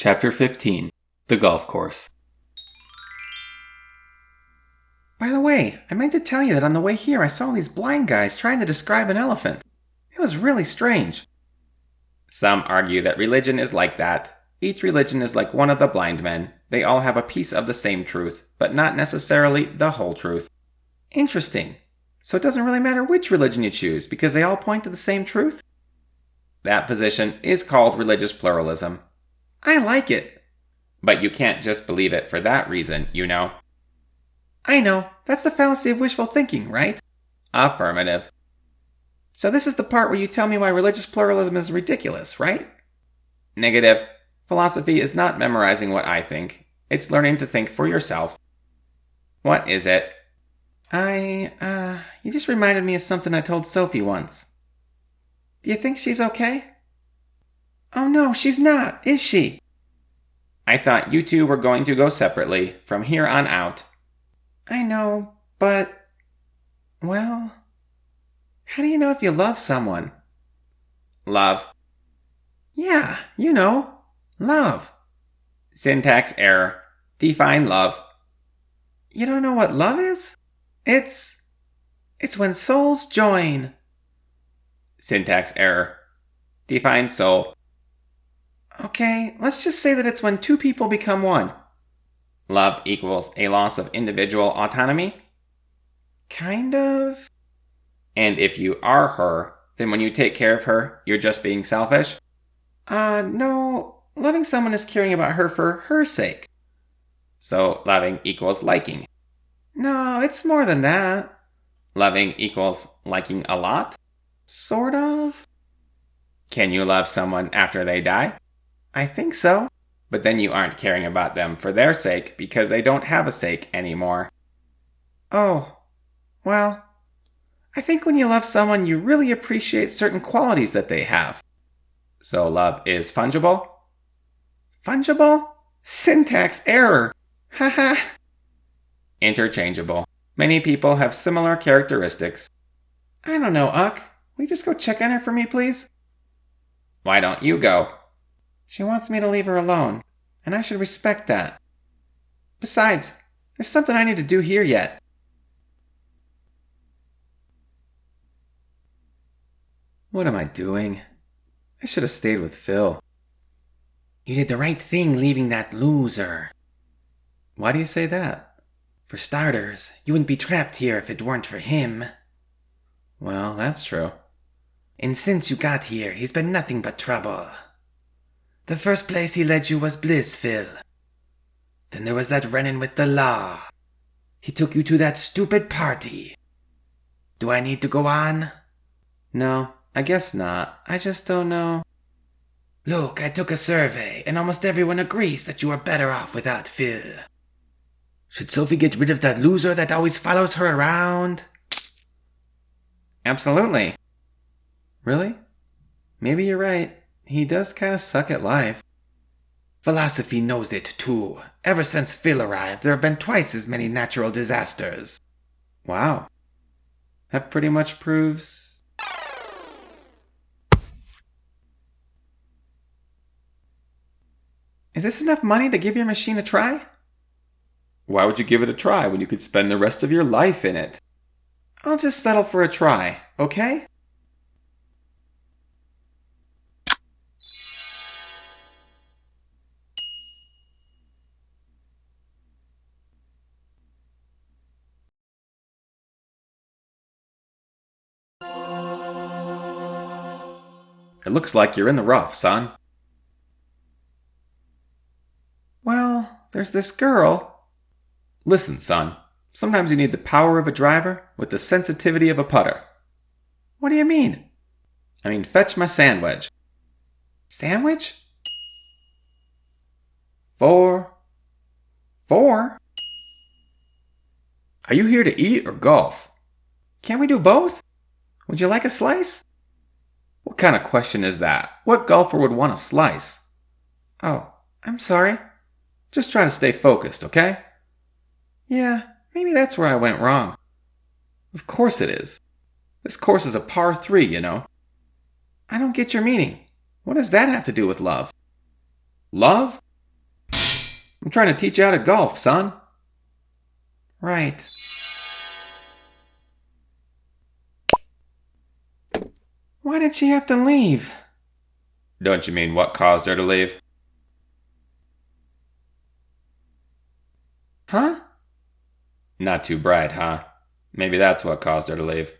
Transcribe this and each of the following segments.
Chapter 15. The Golf Course. By the way, I meant to tell you that on the way here I saw all these blind guys trying to describe an elephant. It was really strange. Some argue that religion is like that. Each religion is like one of the blind men. They all have a piece of the same truth, but not necessarily the whole truth. Interesting. So it doesn't really matter which religion you choose, because they all point to the same truth? That position is called religious pluralism. I like it. But you can't just believe it for that reason, you know. I know. That's the fallacy of wishful thinking, right? Affirmative. So this is the part where you tell me why religious pluralism is ridiculous, right? Negative. Philosophy is not memorizing what I think. It's learning to think for yourself. What is it? You just reminded me of something I told Sophie once. Do you think she's okay? Oh no, she's not, is she? I thought you two were going to go separately from here on out. I know, but... well... how do you know if you love someone? Love. Yeah, you know. Love. Syntax error. Define love. You don't know what love is? It's when souls join. Syntax error. Define soul. Okay, let's just say that it's when two people become one. Love equals a loss of individual autonomy? Kind of. And if you are her, then when you take care of her, you're just being selfish? No. Loving someone is caring about her for her sake. So loving equals liking. No, it's more than that. Loving equals liking a lot? Sort of. Can you love someone after they die? I think so. But then you aren't caring about them for their sake because they don't have a sake anymore. Oh, well, I think when you love someone, you really appreciate certain qualities that they have. So love is fungible? Fungible? Syntax error. Haha. Interchangeable. Many people have similar characteristics. I don't know, Uck. Will you just go check on her for me, please? Why don't you go? She wants me to leave her alone, and I should respect that. Besides, there's something I need to do here yet. What am I doing? I should have stayed with Phil. You did the right thing leaving that loser. Why do you say that? For starters, you wouldn't be trapped here if it weren't for him. Well, that's true. And since you got here, he's been nothing but trouble. The first place he led you was Blissville. Then there was that run-in with the law. He took you to that stupid party. Do I need to go on? No, I guess not. I just don't know. Look, I took a survey, and almost everyone agrees that you are better off without Phil. Should Sophie get rid of that loser that always follows her around? Absolutely. Really? Maybe you're right. He does kind of suck at life. Philosophy knows it, too. Ever since Phil arrived, there have been twice as many natural disasters. Wow. That pretty much proves... Is this enough money to give your machine a try? Why would you give it a try when you could spend the rest of your life in it? I'll just settle for a try, okay? It looks like you're in the rough, son. Well, there's this girl. Listen, son. Sometimes you need the power of a driver with the sensitivity of a putter. What do you mean? I mean, fetch my sandwich. Sandwich? 4. 4? Are you here to eat or golf? Can't we do both? Would you like a slice? What kind of question is that? What golfer would want a slice? Oh, I'm sorry. Just try to stay focused, okay? Yeah, maybe that's where I went wrong. Of course it is. This course is a par 3, you know. I don't get your meaning. What does that have to do with love? Love? I'm trying to teach you how to golf, son. Right. Why did she have to leave? Don't you mean what caused her to leave? Huh? Not too bright, huh? Maybe that's what caused her to leave.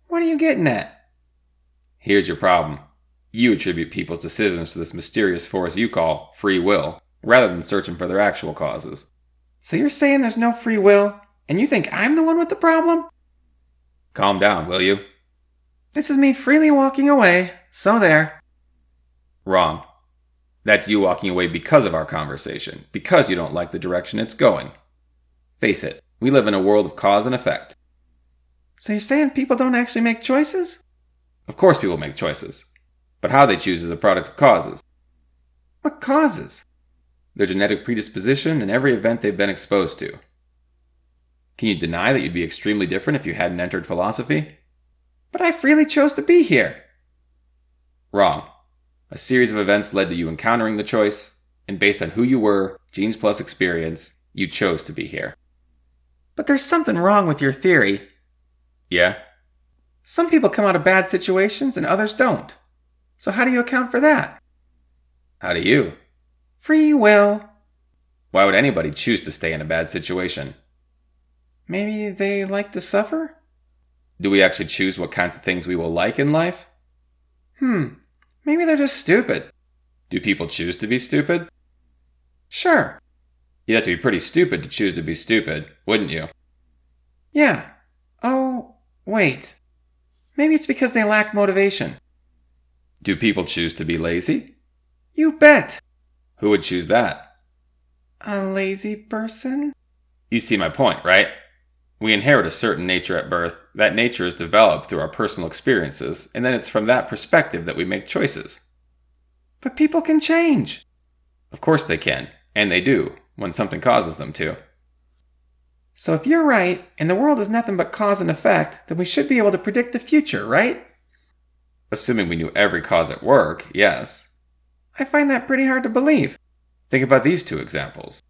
What are you getting at? Here's your problem. You attribute people's decisions to this mysterious force you call free will, rather than searching for their actual causes. So you're saying there's no free will, and you think I'm the one with the problem? Calm down, will you? This is me freely walking away, so there. Wrong. That's you walking away because of our conversation, because you don't like the direction it's going. Face it, we live in a world of cause and effect. So you're saying people don't actually make choices? Of course people make choices, but how they choose is a product of causes. What causes? Their genetic predisposition and every event they've been exposed to. Can you deny that you'd be extremely different if you hadn't entered philosophy? But I freely chose to be here. Wrong. A series of events led to you encountering the choice, and based on who you were, genes plus experience, you chose to be here. But there's something wrong with your theory. Yeah? Some people come out of bad situations and others don't. So how do you account for that? How do you? Free will. Why would anybody choose to stay in a bad situation? Maybe they like to suffer? Do we actually choose what kinds of things we will like in life? Maybe they're just stupid. Do people choose to be stupid? Sure. You'd have to be pretty stupid to choose to be stupid, wouldn't you? Yeah. Oh, wait. Maybe it's because they lack motivation. Do people choose to be lazy? You bet. Who would choose that? A lazy person? You see my point, right? We inherit a certain nature at birth. That nature is developed through our personal experiences, and then it's from that perspective that we make choices. But people can change. Of course they can, and they do, when something causes them to. So if you're right, and the world is nothing but cause and effect, then we should be able to predict the future, right? Assuming we knew every cause at work, yes. I find that pretty hard to believe. Think about these two examples.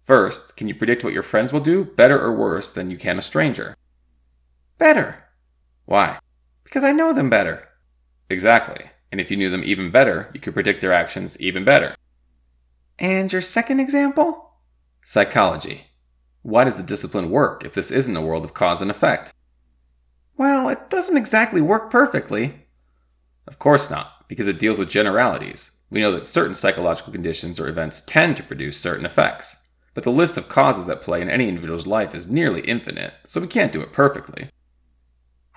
First, can you predict what your friends will do, better or worse than you can a stranger? Better. Why? Because I know them better. Exactly. And if you knew them even better, you could predict their actions even better. And your second example? Psychology. Why does the discipline work if this isn't a world of cause and effect? Well, it doesn't exactly work perfectly. Of course not, because it deals with generalities. We know that certain psychological conditions or events tend to produce certain effects. But the list of causes at play in any individual's life is nearly infinite, so we can't do it perfectly.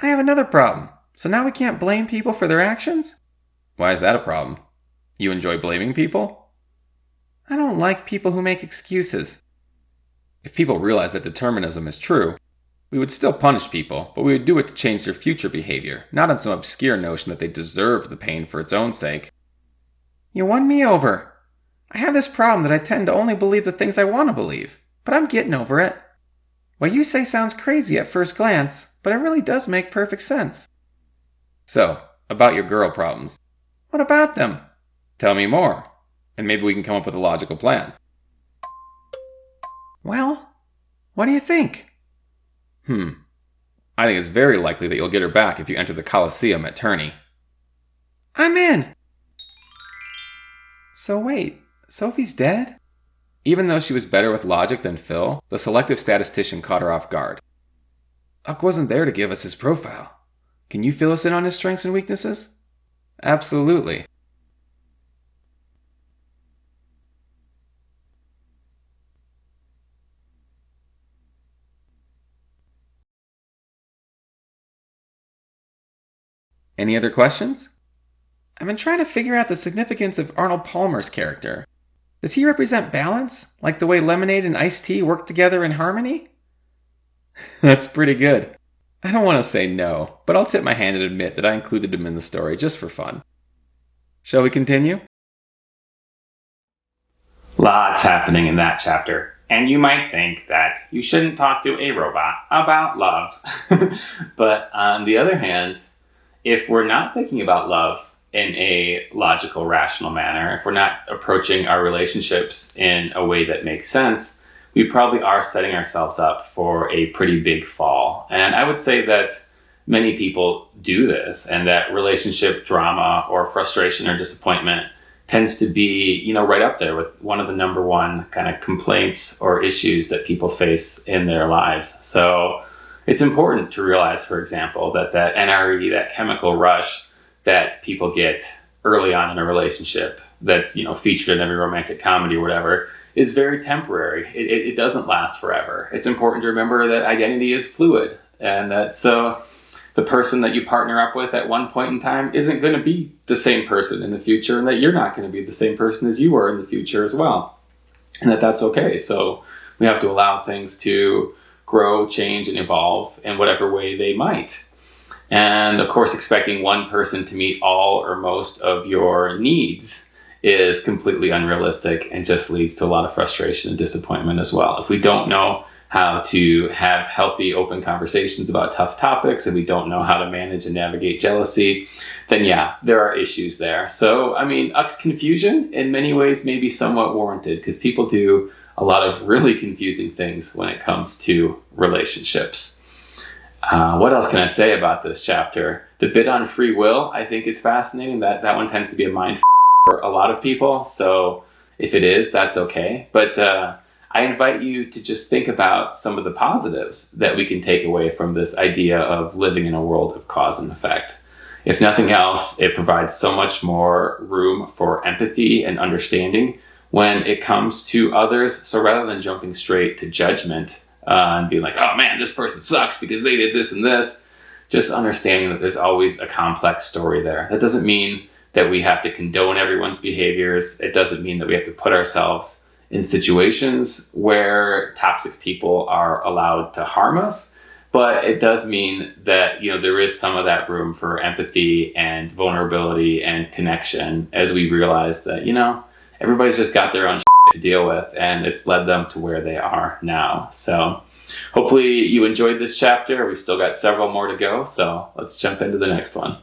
I have another problem. So now we can't blame people for their actions? Why is that a problem? You enjoy blaming people? I don't like people who make excuses. If people realized that determinism is true, we would still punish people, but we would do it to change their future behavior, not on some obscure notion that they deserved the pain for its own sake. You won me over. I have this problem that I tend to only believe the things I want to believe, but I'm getting over it. What you say sounds crazy at first glance, but it really does make perfect sense. So, about your girl problems. What about them? Tell me more, and maybe we can come up with a logical plan. Well, what do you think? I think it's very likely that you'll get her back if you enter the Colosseum at Tourney. I'm in! So wait, Sophie's dead? Even though she was better with logic than Phil, the selective statistician caught her off guard. Uck wasn't there to give us his profile. Can you fill us in on his strengths and weaknesses? Absolutely. Any other questions? I've been trying to figure out the significance of Arnold Palmer's character. Does he represent balance, like the way lemonade and iced tea work together in harmony? That's pretty good. I don't want to say no, but I'll tip my hand and admit that I included him in the story just for fun. Shall we continue? Lots happening in that chapter, and you might think that you shouldn't talk to a robot about love. But on the other hand, if we're not thinking about love, in a logical, rational manner, if we're not approaching our relationships in a way that makes sense, we probably are setting ourselves up for a pretty big fall. And I would say that many people do this, and that relationship drama or frustration or disappointment tends to be, right up there with one of the number one kind of complaints or issues that people face in their lives. So it's important to realize, for example, that NRE, that chemical rush that people get early on in a relationship that's, featured in every romantic comedy or whatever, is very temporary. It doesn't last forever. It's important to remember that identity is fluid, and that so the person that you partner up with at one point in time isn't going to be the same person in the future, and that you're not going to be the same person as you were in the future as well, and that's okay. So we have to allow things to grow, change, and evolve in whatever way they might. And of course, expecting one person to meet all or most of your needs is completely unrealistic and just leads to a lot of frustration and disappointment as well. If we don't know how to have healthy, open conversations about tough topics, and we don't know how to manage and navigate jealousy, then yeah, there are issues there. So, Uck's confusion in many ways may be somewhat warranted, because people do a lot of really confusing things when it comes to relationships. What else can I say about this chapter? The bit on free will, I think, is fascinating. That one tends to be a mind for a lot of people. So if it is, that's okay. But I invite you to just think about some of the positives that we can take away from this idea of living in a world of cause and effect. If nothing else, it provides so much more room for empathy and understanding when it comes to others. So rather than jumping straight to judgment and being like, oh man, this person sucks because they did this and this, just understanding that there's always a complex story there. That doesn't mean that we have to condone everyone's behaviors. It doesn't mean that we have to put ourselves in situations where toxic people are allowed to harm us. But it does mean that, there is some of that room for empathy and vulnerability and connection as we realize that, everybody's just got their own shit to deal with, and it's led them to where they are now. So hopefully you enjoyed this chapter. We've still got several more to go, so let's jump into the next one.